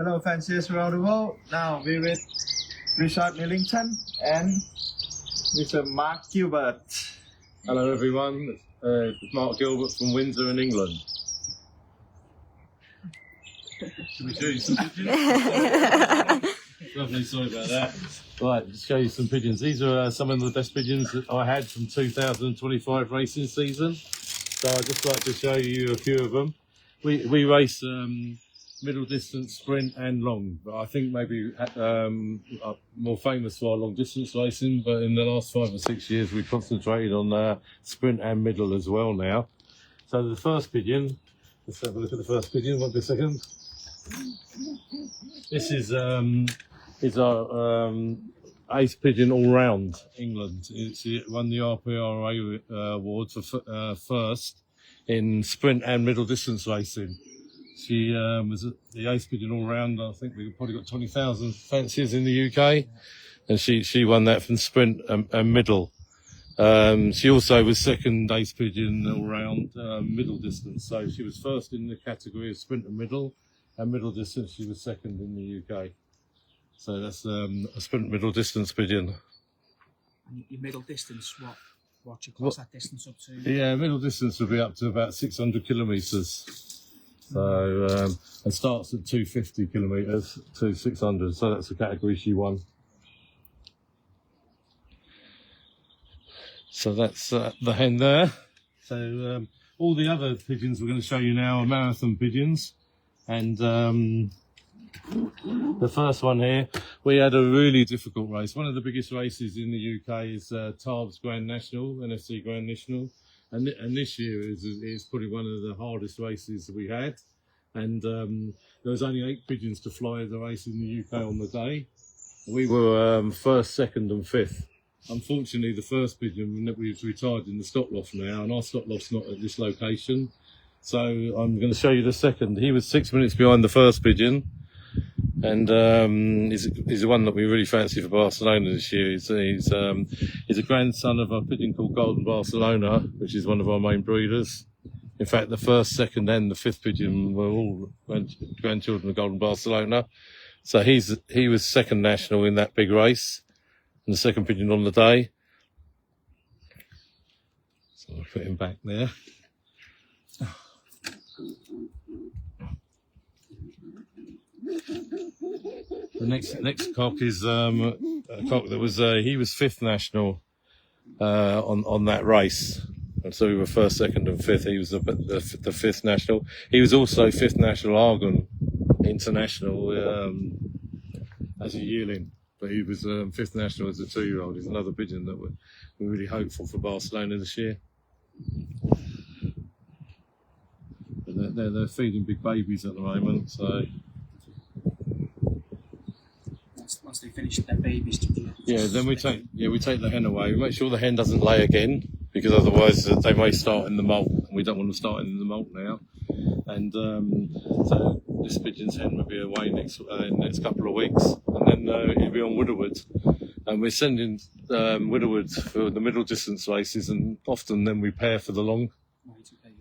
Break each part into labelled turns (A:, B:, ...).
A: Hello, fanciers around the world. Now we're with Richard Millington and Mr. Mark Gilbert.
B: Hello everyone, it's Mark Gilbert from Windsor in England. Should we show you some pigeons? Lovely, sorry about that. Right, let's show you some pigeons. These are some of the best pigeons that I had from 2025 racing season. So I'd just like to show you a few of them. We race middle distance, sprint and long, but I think maybe more famous for our long distance racing, but in the last 5 or 6 years we concentrated on sprint and middle as well now. So the first pigeon, let's have a look at the first pigeon, won't be a second. This is our ace pigeon all round England. It won the RPRA award for first in sprint and middle distance racing. She was the ace pigeon all round. I think we've probably got 20,000 fanciers in the UK, and she won that from sprint and middle. She also was second ace pigeon all round middle distance. So she was first in the category of sprint and middle distance she was second in the UK. So that's a sprint middle distance pigeon.
C: And your middle distance, what you class that distance up to?
B: Yeah, middle distance would be up to about 600 kilometres. So, and starts at 250 kilometres to 600. So that's the category she won. So that's the hen there. So all the other pigeons we're going to show you now are marathon pigeons. And the first one here, we had a really difficult race. One of the biggest races in the UK is Tarbes Grand National, NFC Grand National. And this year is probably one of the hardest races that we had. And there was only 8 pigeons to fly the race in the UK on the day. We were first, second and fifth. Unfortunately, the first pigeon that we've retired in the stock loft now, and our stock loft's not at this location. So I'm going to show you the second. He was 6 minutes behind the first pigeon. And he's the one that we really fancy for Barcelona this year. He's a grandson of a pigeon called Golden Barcelona, which is one of our main breeders. In fact, the first, second and the fifth pigeon were all grandchildren of Golden Barcelona. So he was second national in that big race, and the second pigeon on the day. So I'll put him back there. The next cock is a cock that was he was fifth national on that race, and so we were first, second, and fifth. He was the fifth national. He was also fifth national Argon international as a yearling, but he was fifth national as a 2-year-old. He's another pigeon that we're really hopeful for Barcelona this year. But they're feeding big babies at the moment, so.
C: Once they finish their babies,
B: Then we take the hen away. We make sure the hen doesn't lay again, because otherwise they may start in the molt, and we don't want to start in the molt now. And so this pigeon's hen will be away next couple of weeks, and then it'll be on Widowwood. And we're sending Widowwood for the middle distance races, and often then we pair for the long.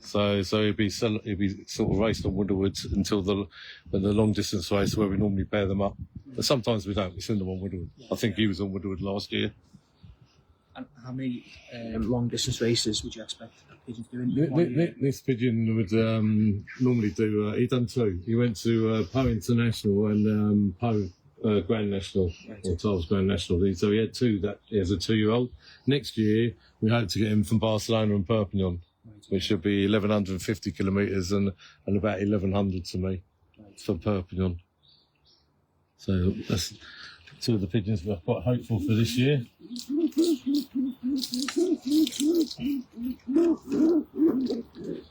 B: So it'd be sort of raced on Widowwood until the long distance race where we normally pair them up. But sometimes we don't. We send them on Widowwood. I think he was on Widowwood last year.
C: And how many long distance races would you expect pigeons doing?
B: This pigeon would normally do. He done 2. He went to Poe International and Poe Grand National, or Tarbes Grand National. So he had 2 as a 2-year-old. Next year we hope to get him from Barcelona and Perpignan, which should be 1,150 kilometres and about 1,100 to me for Perpignan. So that's 2 of the pigeons we're quite hopeful for this year.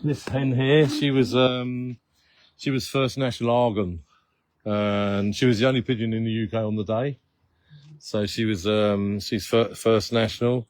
B: This hen here, she was first national Argon, and she was the only pigeon in the UK on the day. So she's first national.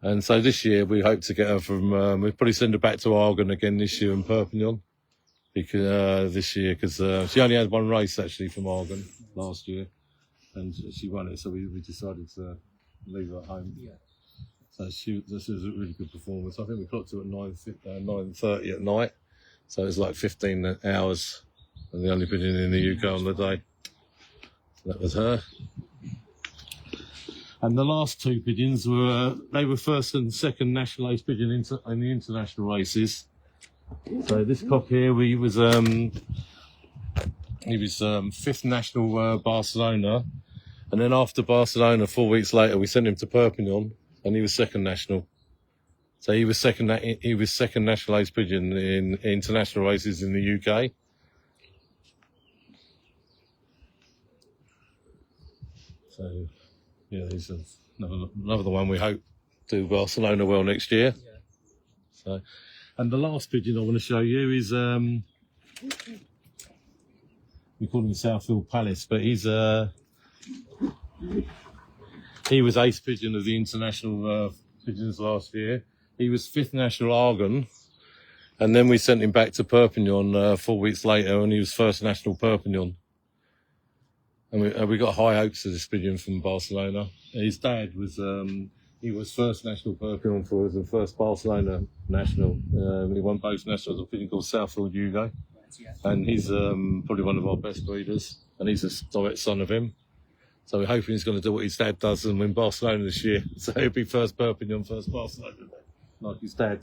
B: And so this year we hope to get her from, we'll probably send her back to Argon again this year in Perpignan, because she only had 1 race actually from Argon last year, and she won it, so we decided to leave her at home. Yeah. So this was a really good performance. I think we clocked her at 9:30 at night, so it was like 15 hours and the only pigeon in the UK on the day. That was her. And the last two pigeons were first and second national ace pigeon in the international races. So this cock here, he was fifth national Barcelona, and then after Barcelona, 4 weeks later, we sent him to Perpignan, and he was second national. So he was second national ace pigeon in international races in the UK. So yeah, he's another one we hope do Barcelona well next year.
C: Yeah.
B: So, and the last pigeon I want to show you is we call him Southfield Palace, but he was ace pigeon of the international pigeons last year. He was fifth national Argon, and then we sent him back to Perpignan 4 weeks later, and he was first national Perpignan. And we got high hopes of this pigeon from Barcelona. His dad was he was first national Perpignan for us and first Barcelona national. He won both nationals. A pigeon called Southfield Hugo, and he's probably one of our best breeders, and he's a direct son of him. So we're hoping he's going to do what his dad does and win Barcelona this year. So he'll be first Perpignan, first Barcelona, like his dad.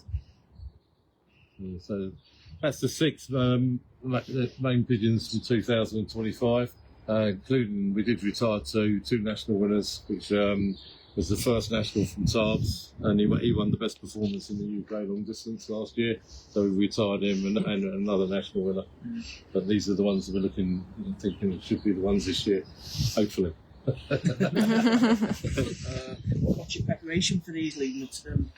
B: Yeah, so that's the 6 main pigeons from 2025. Including, we did retire two national winners, which was the first national from Tarbes, and he won the best performance in the UK long distance last year, so we retired him, and another national winner. But these are the ones that we're thinking should be the ones this year, hopefully.
C: What's your preparation for these leading up to them?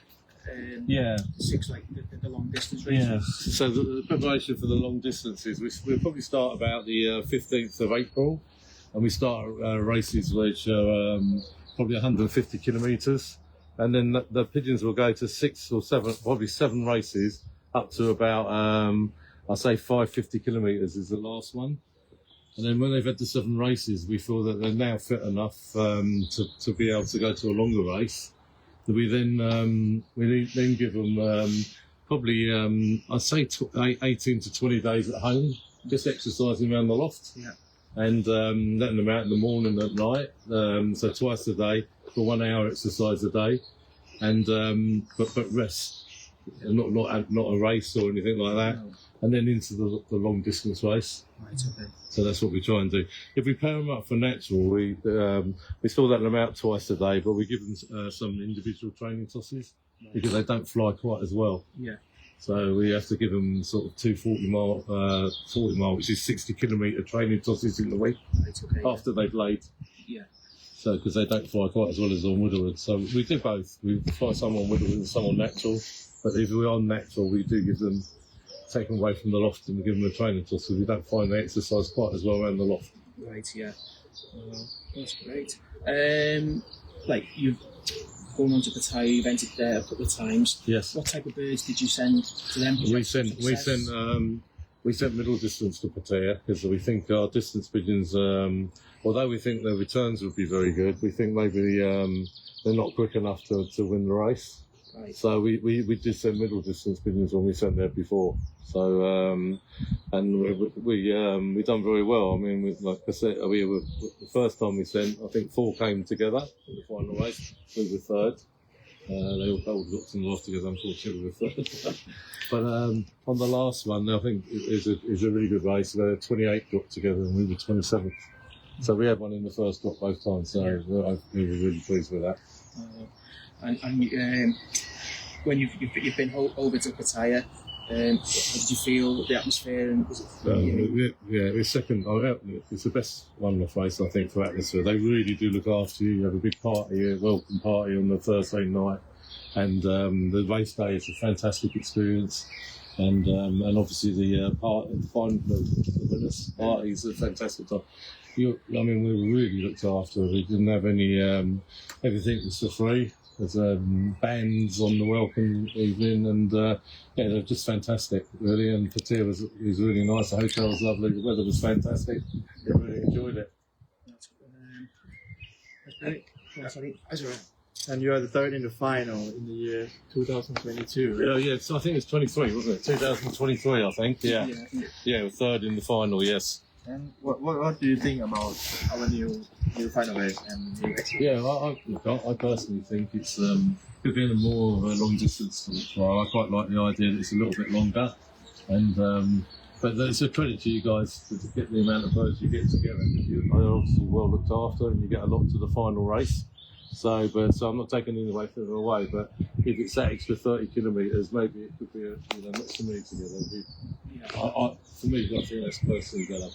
B: Yeah.
C: 6, like the long distance races.
B: Yeah. So the preparation for the long distances, we'll probably start about the 15th of April, and we start races which are probably 150 kilometres, and then the pigeons will go to 6 or 7, probably 7 races up to about I'll say 550 kilometres is the last one. And then when they've had the 7 races, we feel that they're now fit enough to be able to go to a longer race. We then give them probably I'd say 18 to 20 days at home, just exercising around the loft, and letting them out in the morning and at night, so twice a day for 1 hour exercise a day, and but rest, not a race or anything like that. No. And then into the long distance race.
C: Right, okay.
B: So that's what we try and do. If we pair them up for natural, we still let them out twice a day, but we give them some individual training tosses because they don't fly quite as well.
C: Yeah.
B: So we have to give them sort of 2 40 mile, which is 60 kilometre training tosses in the week,
C: right, okay,
B: after they've laid.
C: Yeah.
B: So because they don't fly quite as well as on Widowwood. So we do both. We fly some on Widowwood and some on natural. But if we're on natural, we do give them, take them away from the loft and give them a training toss, so we don't find they exercise quite as well around the loft.
C: Right, yeah. That's great. Like, you've gone on to Pattaya, you've entered there a couple of times.
B: Yes.
C: What type of birds did you send to them?
B: We sent middle distance to Pattaya because we think our distance pigeons, although we think their returns would be very good, we think maybe they're not quick enough to win the race. Right. So we did send middle distance pigeons when we sent there before. So and we done very well. I mean, like I said, the first time we sent, I think 4 came together in the final race. We were third. They all got some lost together, unfortunately, we were third. But on the last one, I think it is a really good race. There were 28 got together, and we were 27th. So we had one in the first drop both times. So we were really pleased with that.
C: And when you've been over to Pattaya, how did you feel the atmosphere? And was it,
B: it's second. It's the best one-off race, I think, for atmosphere. They really do look after you. You have a big party, a welcome party on the Thursday night, and the race day is a fantastic experience. And obviously the winners party is a fantastic time. We were really looked after. We didn't have any. Everything was for free. There's bands on the welcome evening, and they're just fantastic, really. And Pattaya was really nice. The hotel was lovely. The weather was fantastic. We really enjoyed it.
C: That's great. That's all right.
A: And you are the third in the final in the year 2022. Right?
B: Yeah, so I think it's 23, wasn't it? 2023, I think. Yeah, yeah, we're third in the final. Yes.
A: And what do you think about our new final race and new experience?
B: Yeah, I personally think it's could be a more of a long distance sort of trial. I quite like the idea that it's a little bit longer, and but it's a credit to you guys to get the amount of birds you get together. You're obviously well looked after, and you get a lot to the final race. So I'm not taking any away further away, but if it's that extra 30 kilometres, maybe it could be not so many together. For me, I think that's personally better,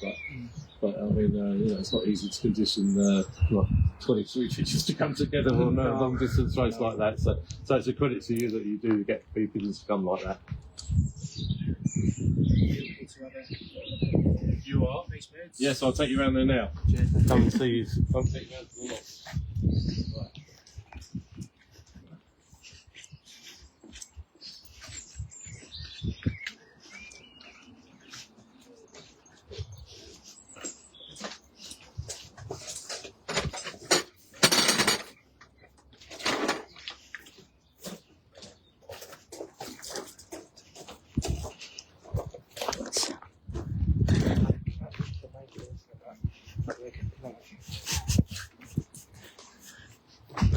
B: but I mean, it's not easy to condition 23 pitches to come together on a long distance race like that. So it's a credit to you that you do get people to come like that. You are? Yes, I'll take you around there now. Come and see you. Come take you around to the Lofts. Right.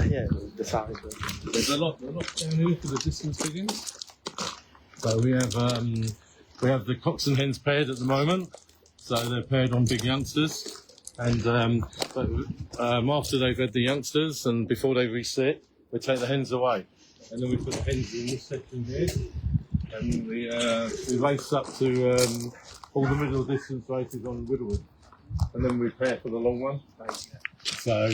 A: Yeah, the sound is good.
B: There's a lot down here for the distance pigeons. So we have the cocks and hens paired at the moment. So they're paired on big youngsters, and after they've had the youngsters and before they reset, we take the hens away, and then we put the hens in this section here, and we race up to all the middle distance races on Whittlewood, and then we pair for the long one. So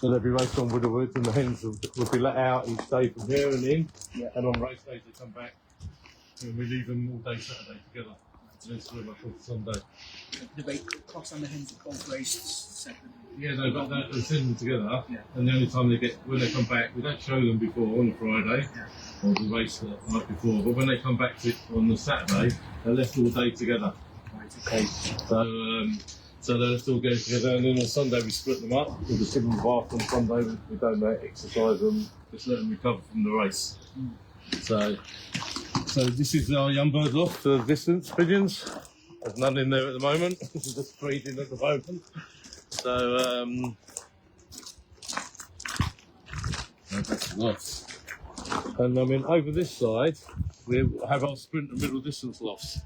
B: they'll be raced on Whittlewood, and the hens will be let out each day from here and in, and on race days they come back, and we leave them all day Saturday together, and then swim up on Sunday.
C: The cocks and the hens are both raced separately.
B: Yeah, no, but they send them together, and the only time when they come back, we don't show them before on a Friday, or the race the night before, but when they come back on the Saturday, they're left all day together.
C: Right, okay.
B: So they'll still go together, and then on Sunday we split them up. With a single bath on Sunday, we don't exercise them, just let them recover from the race. So this is our young bird loft for distance pigeons. There's none in there at the moment. This is just breeding at the moment. So that's the Lofts. And I mean, over this side, we have our sprint and middle distance lofts.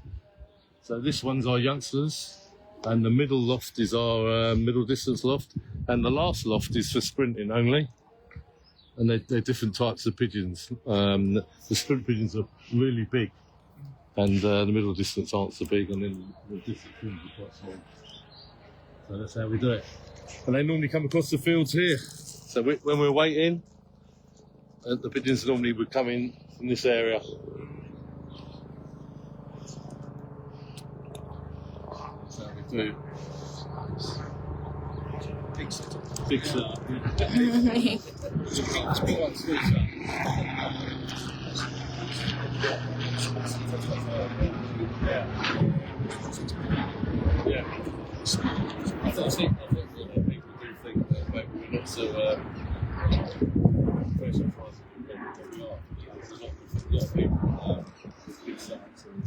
B: So this one's our youngsters. And the middle loft is our middle distance loft, and the last loft is for sprinting only. And they're different types of pigeons. The sprint pigeons are really big, and the middle distance aren't so big, and then the distance pigeons are quite small. So that's how we do it. And they normally come across the fields here. So when we're waiting, the pigeons normally would come in from this area. Do. Big setup. Yeah. I think people do think that maybe we're not so very surprised that we are. There's a lot of people with big setups and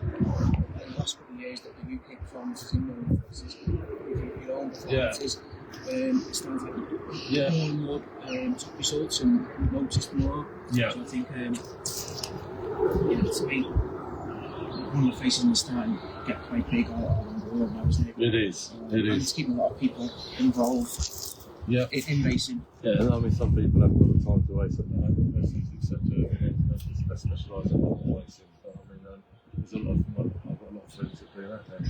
C: In the last couple of years that the UK performances in the places, your own performances, it's starting to get more and more top results and noticed more.
B: Yeah.
C: So I think, to me, one of the faces in the starting to get quite big all around the world now, isn't it?
B: It is.
C: And it's keeping a lot of people involved in racing.
B: Yeah, and I mean, some people haven't got the time to race at the home races, etc. They specialise in racing. But I mean, there's a lot of, I've got a lot of friends that do that now.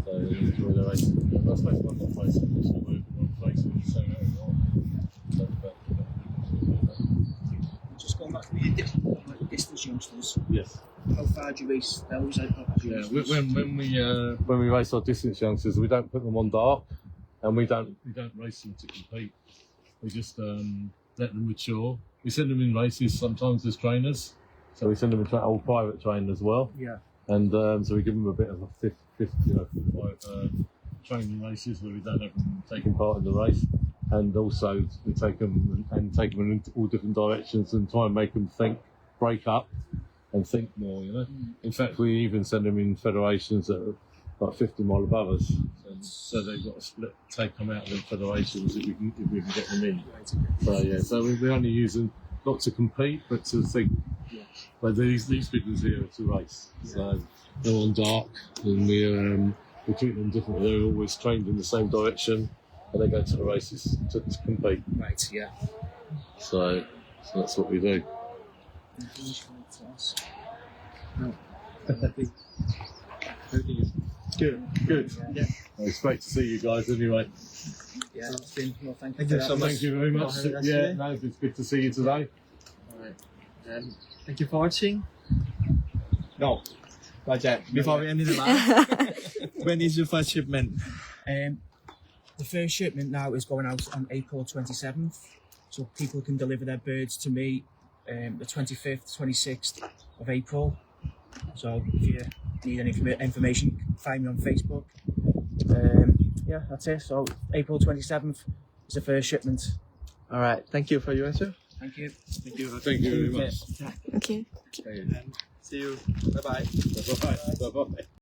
B: So they enjoy their racing. Yeah, I suppose I'm not racing, just we're racing in the same area.
C: Just going back to the distance youngsters.
B: Yes.
C: How far do you race those?
B: Yeah, when we race our distance youngsters, we don't put them on dark, and we don't race them to compete. We just let them mature. We send them in races sometimes as trainers, so we send them in old private training as well.
C: Yeah. And
B: so we give them a bit of a fifth training races where we don't have them taking part in the race, and also we take them in all different directions and try and make them think, break up, and think more. You know. In fact, we even send them in federations that are like 50 mile above us, and so they've got to take them out of the federations if we can get them in. So yeah, so we only use them not to compete, but to think. But these big ones here are to race. So they're on dark, and we treat them differently. They're always trained in the same direction, and they go to the races to compete.
C: Right, yeah.
B: So that's what we do. Good.
A: Yeah.
B: It's great to see you guys anyway.
C: Yeah, it's been, well, thank
A: Thank you so much.
B: Thank you very much.
A: for having us
B: Yeah,
A: today.
B: no, it's good to see you today.
A: Alright. And thank you for watching. No. Project. Before we end the live, when is your first shipment?
C: The first shipment now is going out on April 27th, so people can deliver their birds to me the 25th, 26th of April. So if you need any information, find me on Facebook. Yeah, that's it. So April 27th is the first shipment.
A: Alright, thank you for your answer.
C: Thank you.
A: Thank you.
B: Thank you very much.
D: Okay.
A: And see you. Bye bye.
B: Bye bye.